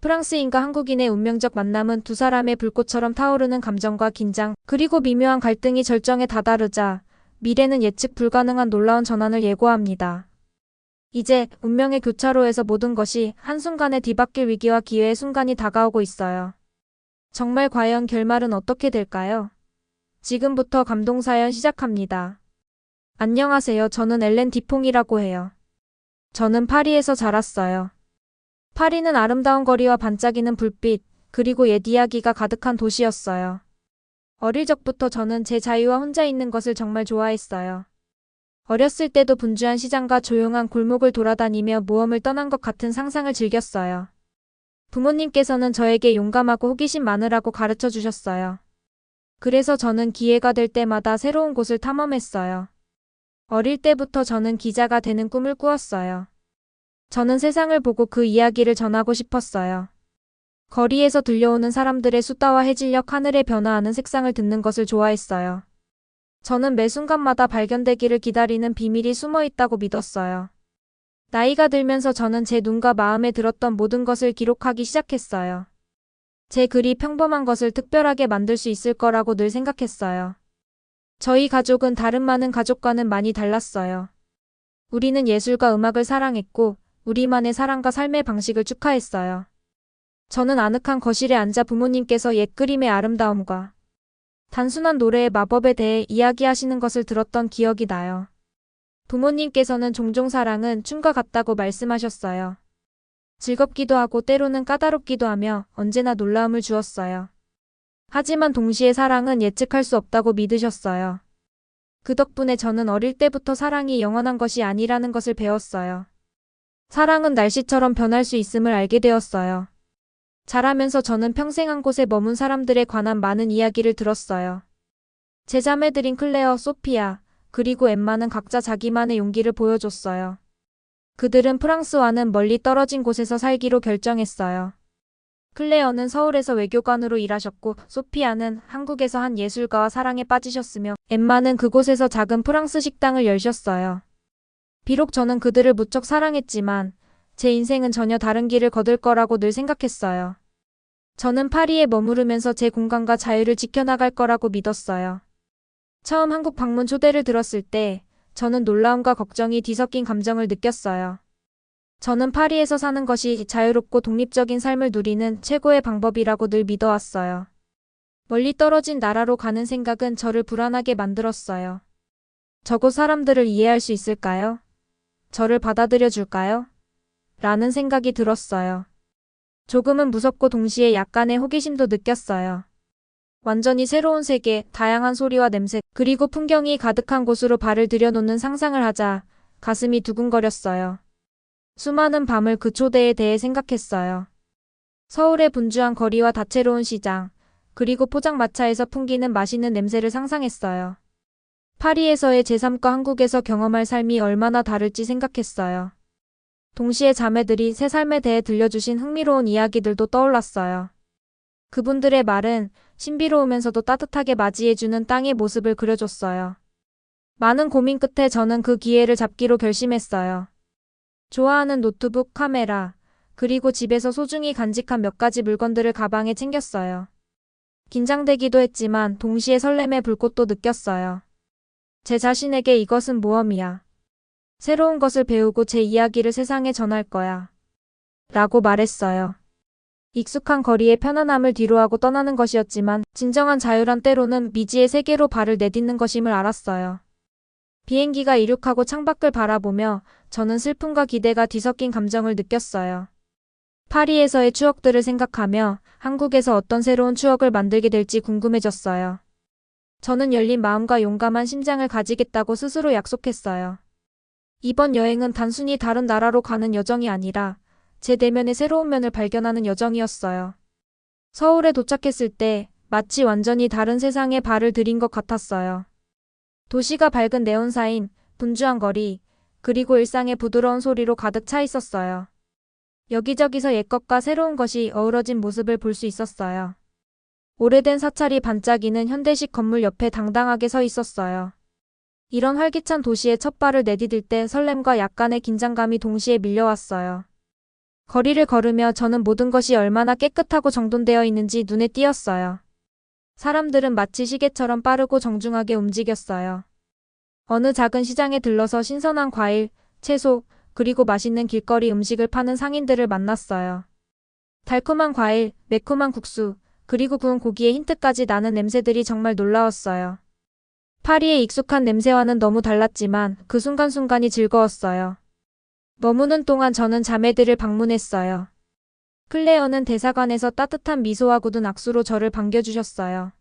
프랑스인과 한국인의 운명적 만남은 두 사람의 불꽃처럼 타오르는 감정과 긴장, 그리고 미묘한 갈등이 절정에 다다르자 미래는 예측 불가능한 놀라운 전환을 예고합니다. 이제 운명의 교차로에서 모든 것이 한순간에 뒤바뀔 위기와 기회의 순간이 다가오고 있어요. 정말 과연 결말은 어떻게 될까요? 지금부터 감동사연 시작합니다. 안녕하세요. 저는 엘렌 디퐁이라고 해요. 저는 파리에서 자랐어요. 파리는 아름다운 거리와 반짝이는 불빛, 그리고 옛 이야기가 가득한 도시였어요. 어릴 적부터 저는 제 자유와 혼자 있는 것을 정말 좋아했어요. 어렸을 때도 분주한 시장과 조용한 골목을 돌아다니며 모험을 떠난 것 같은 상상을 즐겼어요. 부모님께서는 저에게 용감하고 호기심 많으라고 가르쳐 주셨어요. 그래서 저는 기회가 될 때마다 새로운 곳을 탐험했어요. 어릴 때부터 저는 기자가 되는 꿈을 꾸었어요. 저는 세상을 보고 그 이야기를 전하고 싶었어요. 거리에서 들려오는 사람들의 수다와 해질녘 하늘의 변화하는 색상을 듣는 것을 좋아했어요. 저는 매 순간마다 발견되기를 기다리는 비밀이 숨어 있다고 믿었어요. 나이가 들면서 저는 제 눈과 마음에 들었던 모든 것을 기록하기 시작했어요. 제 글이 평범한 것을 특별하게 만들 수 있을 거라고 늘 생각했어요. 저희 가족은 다른 많은 가족과는 많이 달랐어요. 우리는 예술과 음악을 사랑했고 우리만의 사랑과 삶의 방식을 축하했어요. 저는 아늑한 거실에 앉아 부모님께서 옛 그림의 아름다움과 단순한 노래의 마법에 대해 이야기하시는 것을 들었던 기억이 나요. 부모님께서는 종종 사랑은 춤과 같다고 말씀하셨어요. 즐겁기도 하고 때로는 까다롭기도 하며 언제나 놀라움을 주었어요. 하지만 동시에 사랑은 예측할 수 없다고 믿으셨어요. 그 덕분에 저는 어릴 때부터 사랑이 영원한 것이 아니라는 것을 배웠어요. 사랑은 날씨처럼 변할 수 있음을 알게 되었어요. 자라면서 저는 평생 한 곳에 머문 사람들에 관한 많은 이야기를 들었어요. 제 자매들인 클레어, 소피아, 그리고 엠마는 각자 자기만의 용기를 보여줬어요. 그들은 프랑스와는 멀리 떨어진 곳에서 살기로 결정했어요. 클레어는 서울에서 외교관으로 일하셨고 소피아는 한국에서 한 예술가와 사랑에 빠지셨으며 엠마는 그곳에서 작은 프랑스 식당을 열셨어요. 비록 저는 그들을 무척 사랑했지만 제 인생은 전혀 다른 길을 거둘 거라고 늘 생각했어요. 저는 파리에 머무르면서 제 공간과 자유를 지켜나갈 거라고 믿었어요. 처음 한국 방문 초대를 들었을 때 저는 놀라움과 걱정이 뒤섞인 감정을 느꼈어요. 저는 파리에서 사는 것이 자유롭고 독립적인 삶을 누리는 최고의 방법이라고 늘 믿어왔어요. 멀리 떨어진 나라로 가는 생각은 저를 불안하게 만들었어요. 저곳 사람들을 이해할 수 있을까요? 저를 받아들여 줄까요? 라는 생각이 들었어요. 조금은 무섭고 동시에 약간의 호기심도 느꼈어요. 완전히 새로운 세계, 다양한 소리와 냄새, 그리고 풍경이 가득한 곳으로 발을 들여놓는 상상을 하자 가슴이 두근거렸어요. 수많은 밤을 그 초대에 대해 생각했어요. 서울의 분주한 거리와 다채로운 시장, 그리고 포장마차에서 풍기는 맛있는 냄새를 상상했어요. 파리에서의 제 삶과 한국에서 경험할 삶이 얼마나 다를지 생각했어요. 동시에 자매들이 새 삶에 대해 들려주신 흥미로운 이야기들도 떠올랐어요. 그분들의 말은 신비로우면서도 따뜻하게 맞이해주는 땅의 모습을 그려줬어요. 많은 고민 끝에 저는 그 기회를 잡기로 결심했어요. 좋아하는 노트북, 카메라, 그리고 집에서 소중히 간직한 몇 가지 물건들을 가방에 챙겼어요. 긴장되기도 했지만 동시에 설렘의 불꽃도 느꼈어요. 제 자신에게 이것은 모험이야. 새로운 것을 배우고 제 이야기를 세상에 전할 거야. 라고 말했어요. 익숙한 거리의 편안함을 뒤로하고 떠나는 것이었지만 진정한 자유란 때로는 미지의 세계로 발을 내딛는 것임을 알았어요. 비행기가 이륙하고 창밖을 바라보며 저는 슬픔과 기대가 뒤섞인 감정을 느꼈어요. 파리에서의 추억들을 생각하며 한국에서 어떤 새로운 추억을 만들게 될지 궁금해졌어요. 저는 열린 마음과 용감한 심장을 가지겠다고 스스로 약속했어요. 이번 여행은 단순히 다른 나라로 가는 여정이 아니라 제 내면의 새로운 면을 발견하는 여정이었어요. 서울에 도착했을 때 마치 완전히 다른 세상에 발을 들인 것 같았어요. 도시가 밝은 네온사인, 분주한 거리, 그리고 일상의 부드러운 소리로 가득 차 있었어요. 여기저기서 옛것과 새로운 것이 어우러진 모습을 볼 수 있었어요. 오래된 사찰이 반짝이는 현대식 건물 옆에 당당하게 서 있었어요. 이런 활기찬 도시에 첫 발을 내디딜 때 설렘과 약간의 긴장감이 동시에 밀려왔어요. 거리를 걸으며 저는 모든 것이 얼마나 깨끗하고 정돈되어 있는지 눈에 띄었어요. 사람들은 마치 시계처럼 빠르고 정중하게 움직였어요. 어느 작은 시장에 들러서 신선한 과일, 채소, 그리고 맛있는 길거리 음식을 파는 상인들을 만났어요. 달콤한 과일, 매콤한 국수, 그리고 구운 고기의 힌트까지 나는 냄새들이 정말 놀라웠어요. 파리의 익숙한 냄새와는 너무 달랐지만 그 순간순간이 즐거웠어요. 머무는 동안 저는 자매들을 방문했어요. 클레어는 대사관에서 따뜻한 미소와 굳은 악수로 저를 반겨주셨어요.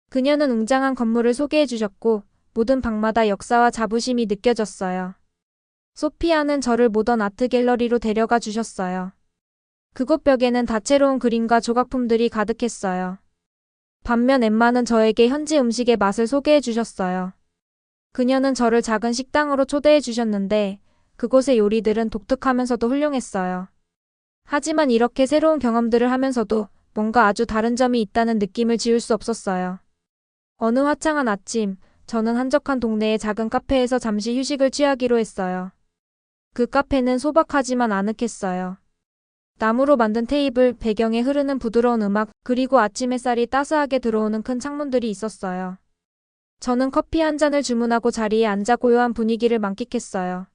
그녀는 웅장한 건물을 소개해 주셨고 모든 방마다 역사와 자부심이 느껴졌어요. 소피아는 저를 모던 아트 갤러리로 데려가 주셨어요. 그곳 벽에는 다채로운 그림과 조각품들이 가득했어요. 반면 엠마는 저에게 현지 음식의 맛을 소개해 주셨어요. 그녀는 저를 작은 식당으로 초대해 주셨는데 그곳의 요리들은 독특하면서도 훌륭했어요. 하지만 이렇게 새로운 경험들을 하면서도 뭔가 아주 다른 점이 있다는 느낌을 지울 수 없었어요. 어느 화창한 아침, 저는 한적한 동네의 작은 카페에서 잠시 휴식을 취하기로 했어요. 그 카페는 소박하지만 아늑했어요. 나무로 만든 테이블, 배경에 흐르는 부드러운 음악, 그리고 아침 햇살이 따스하게 들어오는 큰 창문들이 있었어요. 저는 커피 한 잔을 주문하고 자리에 앉아 고요한 분위기를 만끽했어요.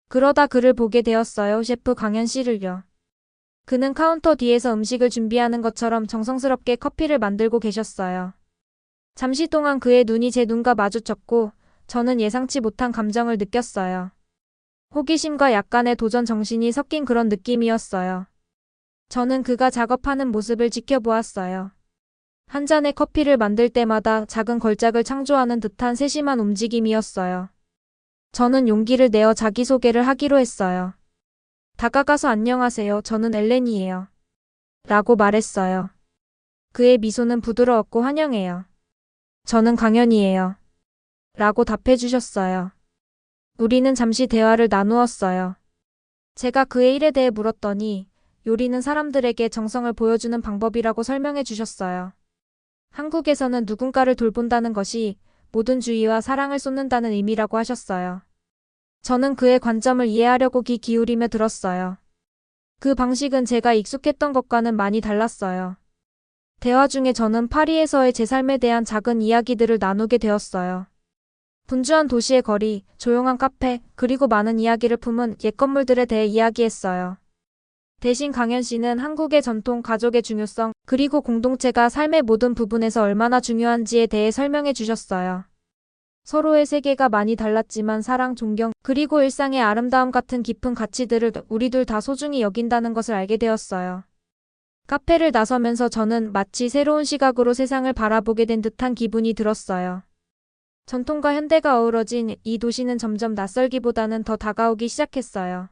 그러다 그를 보게 되었어요. 셰프 강현 씨를요. 그는 카운터 뒤에서 음식을 준비하는 것처럼 정성스럽게 커피를 만들고 계셨어요. 잠시 동안 그의 눈이 제 눈과 마주쳤고 저는 예상치 못한 감정을 느꼈어요. 호기심과 약간의 도전 정신이 섞인 그런 느낌이었어요. 저는 그가 작업하는 모습을 지켜보았어요. 한 잔의 커피를 만들 때마다 작은 걸작을 창조하는 듯한 세심한 움직임이었어요. 저는 용기를 내어 자기소개를 하기로 했어요. 다가가서 안녕하세요. 저는 엘렌이에요. 라고 말했어요. 그의 미소는 부드러웠고 환영해요. 저는 강연이에요. 라고 답해 주셨어요. 우리는 잠시 대화를 나누었어요. 제가 그의 일에 대해 물었더니 요리는 사람들에게 정성을 보여주는 방법이라고 설명해 주셨어요. 한국에서는 누군가를 돌본다는 것이 모든 주의와 사랑을 쏟는다는 의미라고 하셨어요. 저는 그의 관점을 이해하려고 귀 기울이며 들었어요. 그 방식은 제가 익숙했던 것과는 많이 달랐어요. 대화 중에 저는 파리에서의 제 삶에 대한 작은 이야기들을 나누게 되었어요. 분주한 도시의 거리, 조용한 카페, 그리고 많은 이야기를 품은 옛 건물들에 대해 이야기했어요. 대신 강현 씨는 한국의 전통 가족의 중요성, 그리고 공동체가 삶의 모든 부분에서 얼마나 중요한지에 대해 설명해 주셨어요. 서로의 세계가 많이 달랐지만 사랑, 존경, 그리고 일상의 아름다움 같은 깊은 가치들을 우리 둘 다 소중히 여긴다는 것을 알게 되었어요. 카페를 나서면서 저는 마치 새로운 시각으로 세상을 바라보게 된 듯한 기분이 들었어요. 전통과 현대가 어우러진 이 도시는 점점 낯설기보다는 더 다가오기 시작했어요.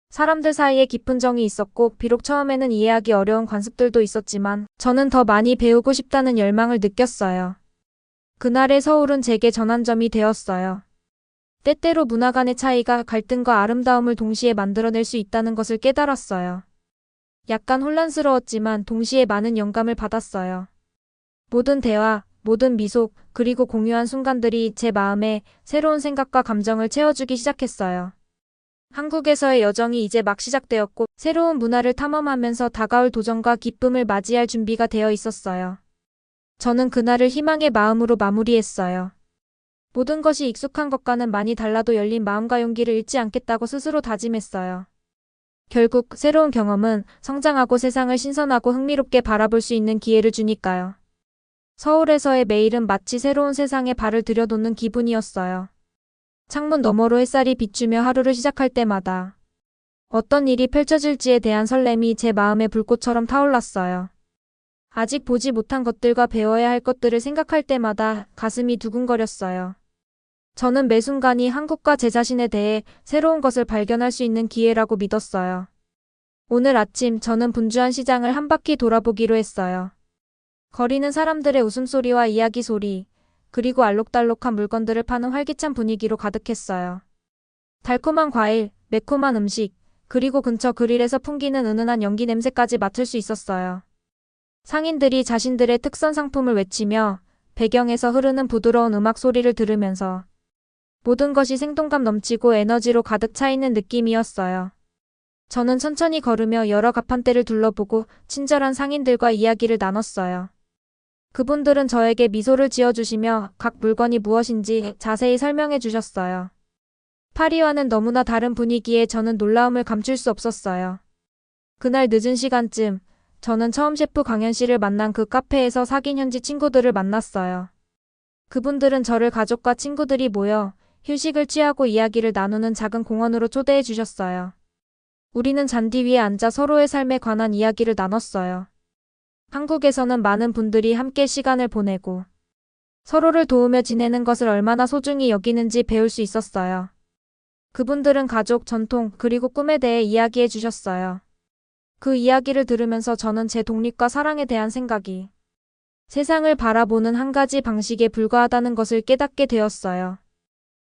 사람들 사이에 깊은 정이 있었고 비록 처음에는 이해하기 어려운 관습들도 있었지만 저는 더 많이 배우고 싶다는 열망을 느꼈어요. 그날의 서울은 제게 전환점이 되었어요. 때때로 문화 간의 차이가 갈등과 아름다움을 동시에 만들어낼 수 있다는 것을 깨달았어요. 약간 혼란스러웠지만 동시에 많은 영감을 받았어요. 모든 대화, 모든 미소, 그리고 공유한 순간들이 제 마음에 새로운 생각과 감정을 채워주기 시작했어요. 한국에서의 여정이 이제 막 시작되었고 새로운 문화를 탐험하면서 다가올 도전과 기쁨을 맞이할 준비가 되어 있었어요. 저는 그날을 희망의 마음으로 마무리했어요. 모든 것이 익숙한 것과는 많이 달라도 열린 마음과 용기를 잃지 않겠다고 스스로 다짐했어요. 결국 새로운 경험은 성장하고 세상을 신선하고 흥미롭게 바라볼 수 있는 기회를 주니까요. 서울에서의 매일은 마치 새로운 세상에 발을 들여놓는 기분이었어요. 창문 너머로 햇살이 비추며 하루를 시작할 때마다 어떤 일이 펼쳐질지에 대한 설렘이 제 마음의 불꽃처럼 타올랐어요. 아직 보지 못한 것들과 배워야 할 것들을 생각할 때마다 가슴이 두근거렸어요. 저는 매 순간이 한국과 제 자신에 대해 새로운 것을 발견할 수 있는 기회라고 믿었어요. 오늘 아침 저는 분주한 시장을 한 바퀴 돌아보기로 했어요. 거리는 사람들의 웃음소리와 이야기 소리, 그리고 알록달록한 물건들을 파는 활기찬 분위기로 가득했어요. 달콤한 과일, 매콤한 음식, 그리고 근처 그릴에서 풍기는 은은한 연기 냄새까지 맡을 수 있었어요. 상인들이 자신들의 특선 상품을 외치며 배경에서 흐르는 부드러운 음악 소리를 들으면서 모든 것이 생동감 넘치고 에너지로 가득 차 있는 느낌이었어요. 저는 천천히 걸으며 여러 가판대를 둘러보고 친절한 상인들과 이야기를 나눴어요. 그분들은 저에게 미소를 지어주시며 각 물건이 무엇인지 자세히 설명해 주셨어요. 파리와는 너무나 다른 분위기에 저는 놀라움을 감출 수 없었어요. 그날 늦은 시간쯤 저는 처음 셰프 강현 씨를 만난 그 카페에서 사귄 현지 친구들을 만났어요. 그분들은 저를 가족과 친구들이 모여 휴식을 취하고 이야기를 나누는 작은 공원으로 초대해 주셨어요. 우리는 잔디 위에 앉아 서로의 삶에 관한 이야기를 나눴어요. 한국에서는 많은 분들이 함께 시간을 보내고 서로를 도우며 지내는 것을 얼마나 소중히 여기는지 배울 수 있었어요. 그분들은 가족, 전통, 그리고 꿈에 대해 이야기해 주셨어요. 그 이야기를 들으면서 저는 제 독립과 사랑에 대한 생각이 세상을 바라보는 한 가지 방식에 불과하다는 것을 깨닫게 되었어요.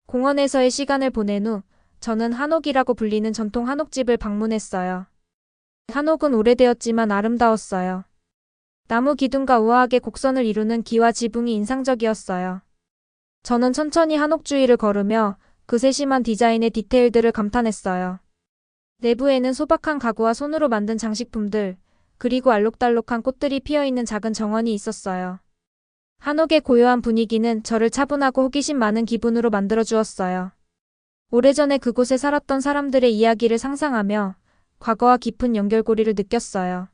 공원에서의 시간을 보낸 후 저는 한옥이라고 불리는 전통 한옥집을 방문했어요. 한옥은 오래되었지만 아름다웠어요. 나무 기둥과 우아하게 곡선을 이루는 기와 지붕이 인상적이었어요. 저는 천천히 한옥 주위를 걸으며 그 세심한 디자인의 디테일들을 감탄했어요. 내부에는 소박한 가구와 손으로 만든 장식품들, 그리고 알록달록한 꽃들이 피어있는 작은 정원이 있었어요. 한옥의 고요한 분위기는 저를 차분하고 호기심 많은 기분으로 만들어주었어요. 오래전에 그곳에 살았던 사람들의 이야기를 상상하며 과거와 깊은 연결고리를 느꼈어요.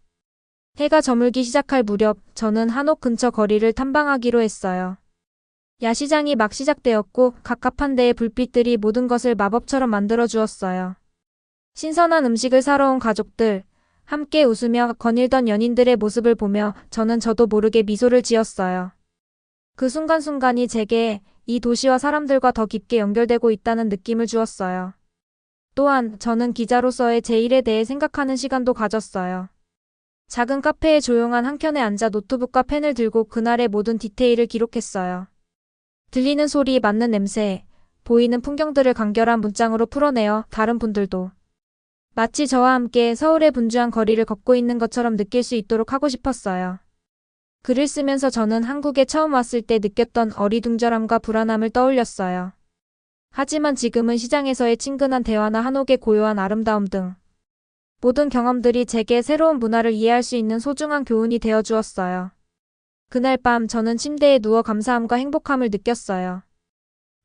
해가 저물기 시작할 무렵 저는 한옥 근처 거리를 탐방하기로 했어요. 야시장이 막 시작되었고 갑갑한 데의 불빛들이 모든 것을 마법처럼 만들어 주었어요. 신선한 음식을 사러 온 가족들, 함께 웃으며 거닐던 연인들의 모습을 보며 저도 모르게 미소를 지었어요. 그 순간순간이 제게 이 도시와 사람들과 더 깊게 연결되고 있다는 느낌을 주었어요. 또한 저는 기자로서의 제 일에 대해 생각하는 시간도 가졌어요. 작은 카페의 조용한 한켠에 앉아 노트북과 펜을 들고 그날의 모든 디테일을 기록했어요. 들리는 소리, 맡는 냄새, 보이는 풍경들을 간결한 문장으로 풀어내어 다른 분들도 마치 저와 함께 서울의 분주한 거리를 걷고 있는 것처럼 느낄 수 있도록 하고 싶었어요. 글을 쓰면서 저는 한국에 처음 왔을 때 느꼈던 어리둥절함과 불안함을 떠올렸어요. 하지만 지금은 시장에서의 친근한 대화나 한옥의 고요한 아름다움 등 모든 경험들이 제게 새로운 문화를 이해할 수 있는 소중한 교훈이 되어 주었어요. 그날 밤 저는 침대에 누워 감사함과 행복함을 느꼈어요.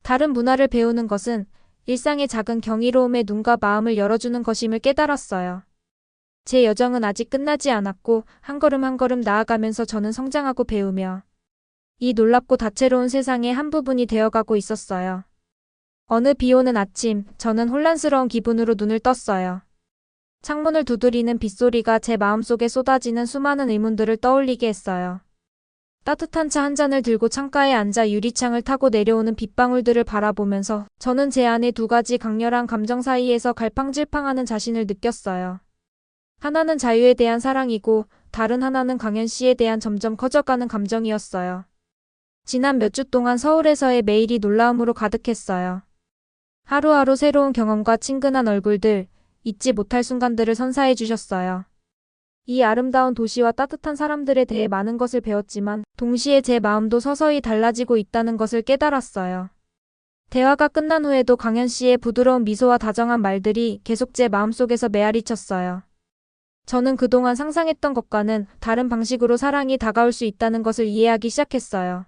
다른 문화를 배우는 것은 일상의 작은 경이로움에 눈과 마음을 열어주는 것임을 깨달았어요. 제 여정은 아직 끝나지 않았고 한 걸음 한 걸음 나아가면서 저는 성장하고 배우며 이 놀랍고 다채로운 세상의 한 부분이 되어가고 있었어요. 어느 비 오는 아침, 저는 혼란스러운 기분으로 눈을 떴어요. 창문을 두드리는 빗소리가 제 마음속에 쏟아지는 수많은 의문들을 떠올리게 했어요. 따뜻한 차 한 잔을 들고 창가에 앉아 유리창을 타고 내려오는 빗방울들을 바라보면서 저는 제 안에 두 가지 강렬한 감정 사이에서 갈팡질팡하는 자신을 느꼈어요. 하나는 자유에 대한 사랑이고 다른 하나는 강현 씨에 대한 점점 커져가는 감정이었어요. 지난 몇 주 동안 서울에서의 매일이 놀라움으로 가득했어요. 하루하루 새로운 경험과 친근한 얼굴들, 잊지 못할 순간들을 선사해 주셨어요. 이 아름다운 도시와 따뜻한 사람들에 대해 많은 것을 배웠지만 동시에 제 마음도 서서히 달라지고 있다는 것을 깨달았어요. 대화가 끝난 후에도 강현 씨의 부드러운 미소와 다정한 말들이 계속 제 마음속에서 메아리쳤어요. 저는 그동안 상상했던 것과는 다른 방식으로 사랑이 다가올 수 있다는 것을 이해하기 시작했어요.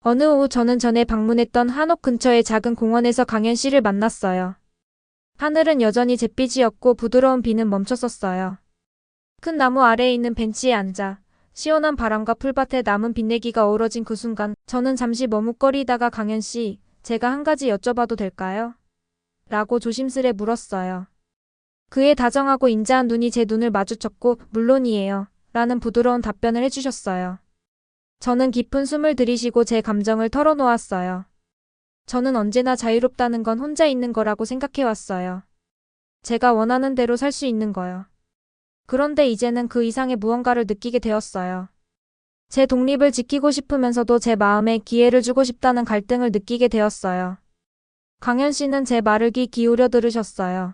어느 오후 저는 전에 방문했던 한옥 근처의 작은 공원에서 강현 씨를 만났어요. 하늘은 여전히 잿빛이었고 부드러운 비는 멈췄었어요. 큰 나무 아래에 있는 벤치에 앉아 시원한 바람과 풀밭에 남은 빛내기가 어우러진 그 순간 저는 잠시 머뭇거리다가 강현 씨, 제가 한 가지 여쭤봐도 될까요? 라고 조심스레 물었어요. 그의 다정하고 인자한 눈이 제 눈을 마주쳤고 물론이에요. 라는 부드러운 답변을 해주셨어요. 저는 깊은 숨을 들이쉬고 제 감정을 털어놓았어요. 저는 언제나 자유롭다는 건 혼자 있는 거라고 생각해왔어요. 제가 원하는 대로 살 수 있는 거요. 그런데 이제는 그 이상의 무언가를 느끼게 되었어요. 제 독립을 지키고 싶으면서도 제 마음에 기회를 주고 싶다는 갈등을 느끼게 되었어요. 강현 씨는 제 말을 귀 기울여 들으셨어요.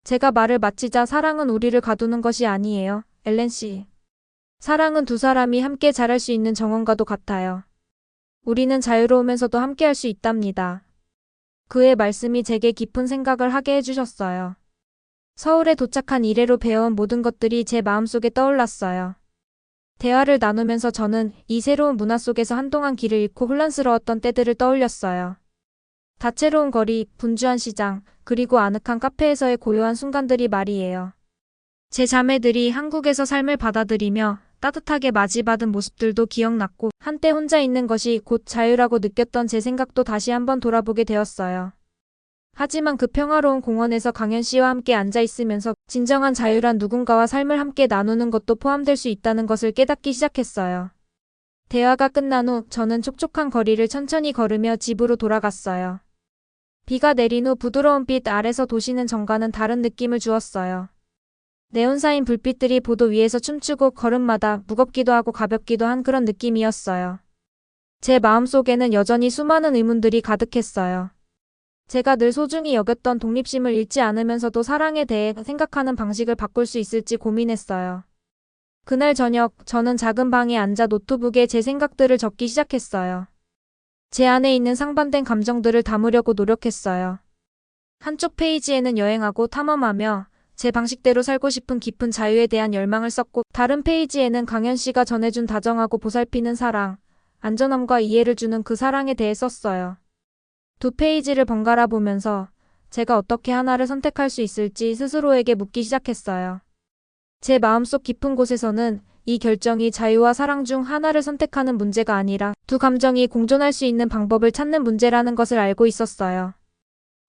제가 말을 마치자 사랑은 우리를 가두는 것이 아니에요, 엘렌 씨. 사랑은 두 사람이 함께 자랄 수 있는 정원과도 같아요. 우리는 자유로우면서도 함께 할 수 있답니다. 그의 말씀이 제게 깊은 생각을 하게 해주셨어요. 서울에 도착한 이래로 배워온 모든 것들이 제 마음속에 떠올랐어요. 대화를 나누면서 저는 이 새로운 문화 속에서 한동안 길을 잃고 혼란스러웠던 때들을 떠올렸어요. 다채로운 거리, 분주한 시장, 그리고 아늑한 카페에서의 고요한 순간들이 말이에요. 제 자매들이 한국에서 삶을 받아들이며 따뜻하게 맞이받은 모습들도 기억났고, 한때 혼자 있는 것이 곧 자유라고 느꼈던 제 생각도 다시 한번 돌아보게 되었어요. 하지만 그 평화로운 공원에서 강현 씨와 함께 앉아 있으면서 진정한 자유란 누군가와 삶을 함께 나누는 것도 포함될 수 있다는 것을 깨닫기 시작했어요. 대화가 끝난 후 저는 촉촉한 거리를 천천히 걸으며 집으로 돌아갔어요. 비가 내린 후 부드러운 빛 아래서 도시는 전과는 다른 느낌을 주었어요. 네온사인 불빛들이 보도 위에서 춤추고 걸음마다 무겁기도 하고 가볍기도 한 그런 느낌이었어요. 제 마음속에는 여전히 수많은 의문들이 가득했어요. 제가 늘 소중히 여겼던 독립심을 잃지 않으면서도 사랑에 대해 생각하는 방식을 바꿀 수 있을지 고민했어요. 그날 저녁, 저는 작은 방에 앉아 노트북에 제 생각들을 적기 시작했어요. 제 안에 있는 상반된 감정들을 담으려고 노력했어요. 한쪽 페이지에는 여행하고 탐험하며 제 방식대로 살고 싶은 깊은 자유에 대한 열망을 썼고, 다른 페이지에는 강현 씨가 전해준 다정하고 보살피는 사랑, 안전함과 이해를 주는 그 사랑에 대해 썼어요. 두 페이지를 번갈아 보면서 제가 어떻게 하나를 선택할 수 있을지 스스로에게 묻기 시작했어요. 제 마음속 깊은 곳에서는 이 결정이 자유와 사랑 중 하나를 선택하는 문제가 아니라 두 감정이 공존할 수 있는 방법을 찾는 문제라는 것을 알고 있었어요.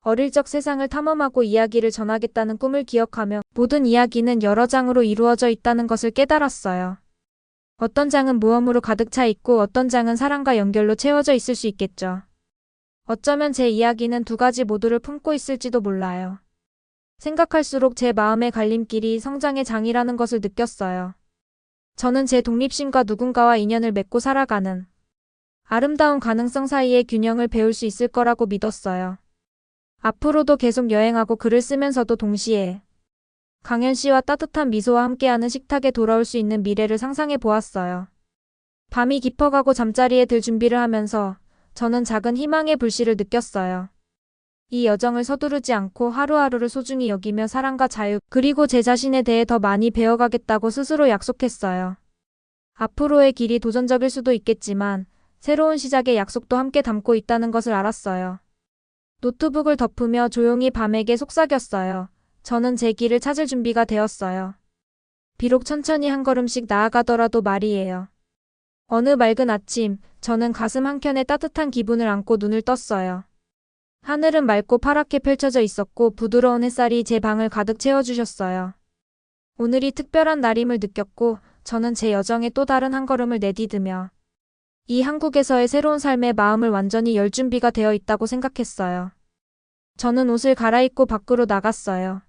어릴 적 세상을 탐험하고 이야기를 전하겠다는 꿈을 기억하며 모든 이야기는 여러 장으로 이루어져 있다는 것을 깨달았어요. 어떤 장은 모험으로 가득 차 있고 어떤 장은 사랑과 연결로 채워져 있을 수 있겠죠. 어쩌면 제 이야기는 두 가지 모두를 품고 있을지도 몰라요. 생각할수록 제 마음의 갈림길이 성장의 장이라는 것을 느꼈어요. 저는 제 독립심과 누군가와 인연을 맺고 살아가는 아름다운 가능성 사이의 균형을 배울 수 있을 거라고 믿었어요. 앞으로도 계속 여행하고 글을 쓰면서도 동시에 강현 씨와 따뜻한 미소와 함께하는 식탁에 돌아올 수 있는 미래를 상상해 보았어요. 밤이 깊어가고 잠자리에 들 준비를 하면서 저는 작은 희망의 불씨를 느꼈어요. 이 여정을 서두르지 않고 하루하루를 소중히 여기며 사랑과 자유, 그리고 제 자신에 대해 더 많이 배워가겠다고 스스로 약속했어요. 앞으로의 길이 도전적일 수도 있겠지만 새로운 시작의 약속도 함께 담고 있다는 것을 알았어요. 노트북을 덮으며 조용히 밤에게 속삭였어요. 저는 제 길을 찾을 준비가 되었어요. 비록 천천히 한 걸음씩 나아가더라도 말이에요. 어느 맑은 아침, 저는 가슴 한켠에 따뜻한 기분을 안고 눈을 떴어요. 하늘은 맑고 파랗게 펼쳐져 있었고 부드러운 햇살이 제 방을 가득 채워주셨어요. 오늘이 특별한 날임을 느꼈고 저는 제 여정에 또 다른 한 걸음을 내디디며 이 한국에서의 새로운 삶에 마음을 완전히 열 준비가 되어 있다고 생각했어요. 저는 옷을 갈아입고 밖으로 나갔어요.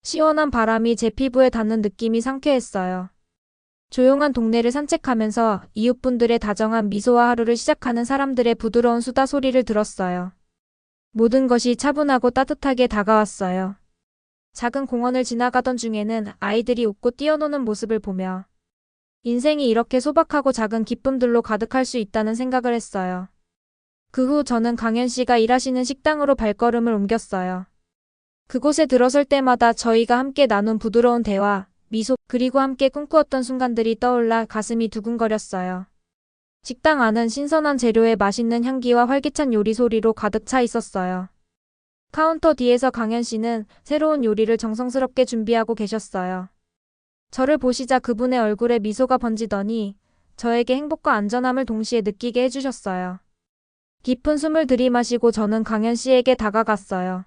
시원한 바람이 제 피부에 닿는 느낌이 상쾌했어요. 조용한 동네를 산책하면서 이웃분들의 다정한 미소와 하루를 시작하는 사람들의 부드러운 수다 소리를 들었어요. 모든 것이 차분하고 따뜻하게 다가왔어요. 작은 공원을 지나가던 중에는 아이들이 웃고 뛰어노는 모습을 보며 인생이 이렇게 소박하고 작은 기쁨들로 가득할 수 있다는 생각을 했어요. 그 후 저는 강현 씨가 일하시는 식당으로 발걸음을 옮겼어요. 그곳에 들어설 때마다 저희가 함께 나눈 부드러운 대화, 미소, 그리고 함께 꿈꾸었던 순간들이 떠올라 가슴이 두근거렸어요. 식당 안은 신선한 재료의 맛있는 향기와 활기찬 요리 소리로 가득 차 있었어요. 카운터 뒤에서 강현 씨는 새로운 요리를 정성스럽게 준비하고 계셨어요. 저를 보시자 그분의 얼굴에 미소가 번지더니 저에게 행복과 안전함을 동시에 느끼게 해주셨어요. 깊은 숨을 들이마시고 저는 강현 씨에게 다가갔어요.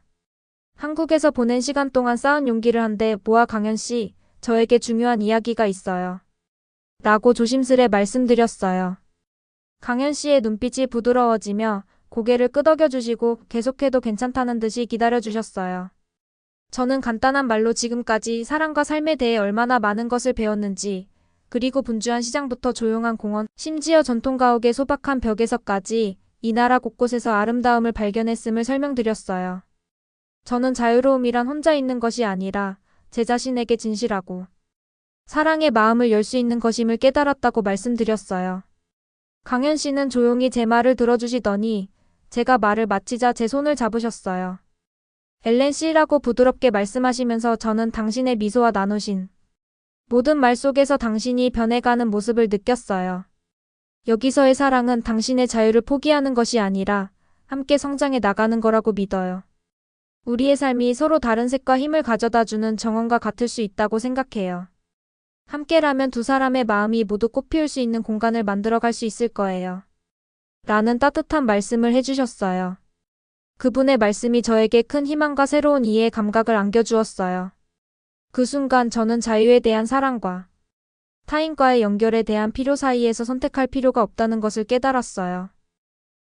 한국에서 보낸 시간 동안 쌓은 용기를 한데 모아 강현 씨, 저에게 중요한 이야기가 있어요. 라고 조심스레 말씀드렸어요. 강현 씨의 눈빛이 부드러워지며 고개를 끄덕여 주시고 계속해도 괜찮다는 듯이 기다려 주셨어요. 저는 간단한 말로 지금까지 사랑과 삶에 대해 얼마나 많은 것을 배웠는지, 그리고 분주한 시장부터 조용한 공원, 심지어 전통가옥의 소박한 벽에서까지 이 나라 곳곳에서 아름다움을 발견했음을 설명드렸어요. 저는 자유로움이란 혼자 있는 것이 아니라 제 자신에게 진실하고 사랑의 마음을 열 수 있는 것임을 깨달았다고 말씀드렸어요. 강현 씨는 조용히 제 말을 들어주시더니 제가 말을 마치자 제 손을 잡으셨어요. 엘렌 씨라고 부드럽게 말씀하시면서 저는 당신의 미소와 나누신 모든 말 속에서 당신이 변해가는 모습을 느꼈어요. 여기서의 사랑은 당신의 자유를 포기하는 것이 아니라 함께 성장해 나가는 거라고 믿어요. 우리의 삶이 서로 다른 색과 힘을 가져다주는 정원과 같을 수 있다고 생각해요. 함께라면 두 사람의 마음이 모두 꽃피울 수 있는 공간을 만들어갈 수 있을 거예요. 라는 따뜻한 말씀을 해주셨어요. 그분의 말씀이 저에게 큰 희망과 새로운 이해의 감각을 안겨주었어요. 그 순간 저는 자유에 대한 사랑과 타인과의 연결에 대한 필요 사이에서 선택할 필요가 없다는 것을 깨달았어요.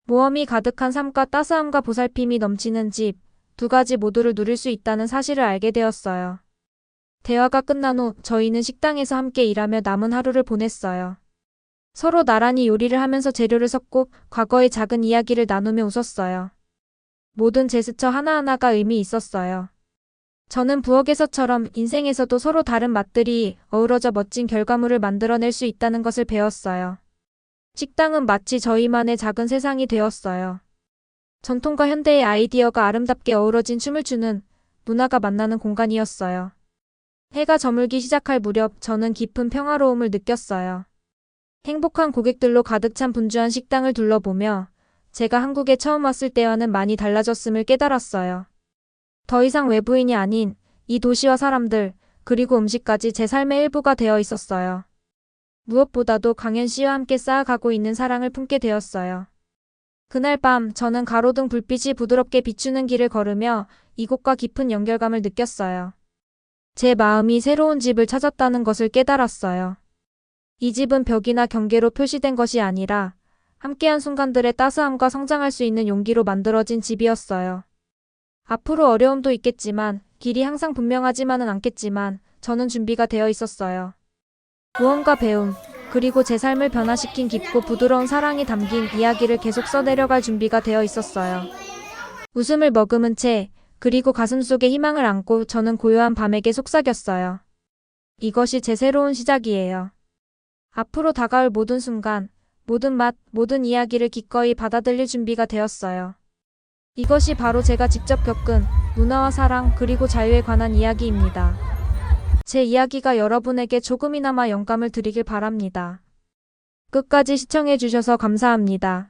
모험이 가득한 삶과 따스함과 보살핌이 넘치는 집, 두 가지 모두를 누릴 수 있다는 사실을 알게 되었어요. 대화가 끝난 후 저희는 식당에서 함께 일하며 남은 하루를 보냈어요. 서로 나란히 요리를 하면서 재료를 섞고 과거의 작은 이야기를 나누며 웃었어요. 모든 제스처 하나하나가 의미 있었어요. 저는 부엌에서처럼 인생에서도 서로 다른 맛들이 어우러져 멋진 결과물을 만들어낼 수 있다는 것을 배웠어요. 식당은 마치 저희만의 작은 세상이 되었어요. 전통과 현대의 아이디어가 아름답게 어우러진 춤을 추는 문화가 만나는 공간이었어요. 해가 저물기 시작할 무렵 저는 깊은 평화로움을 느꼈어요. 행복한 고객들로 가득 찬 분주한 식당을 둘러보며 제가 한국에 처음 왔을 때와는 많이 달라졌음을 깨달았어요. 더 이상 외부인이 아닌 이 도시와 사람들, 그리고 음식까지 제 삶의 일부가 되어 있었어요. 무엇보다도 강현 씨와 함께 쌓아가고 있는 사랑을 품게 되었어요. 그날 밤 저는 가로등 불빛이 부드럽게 비추는 길을 걸으며 이곳과 깊은 연결감을 느꼈어요. 제 마음이 새로운 집을 찾았다는 것을 깨달았어요. 이 집은 벽이나 경계로 표시된 것이 아니라 함께한 순간들의 따스함과 성장할 수 있는 용기로 만들어진 집이었어요. 앞으로 어려움도 있겠지만 길이 항상 분명하지만은 않겠지만 저는 준비가 되어 있었어요. 무언가 배움, 그리고 제 삶을 변화시킨 깊고 부드러운 사랑이 담긴 이야기를 계속 써내려갈 준비가 되어 있었어요. 웃음을 머금은 채, 그리고 가슴속에 희망을 안고 저는 고요한 밤에게 속삭였어요. 이것이 제 새로운 시작이에요. 앞으로 다가올 모든 순간, 모든 맛, 모든 이야기를 기꺼이 받아들일 준비가 되었어요. 이것이 바로 제가 직접 겪은 문화와 사랑 그리고 자유에 관한 이야기입니다. 제 이야기가 여러분에게 조금이나마 영감을 드리길 바랍니다. 끝까지 시청해주셔서 감사합니다.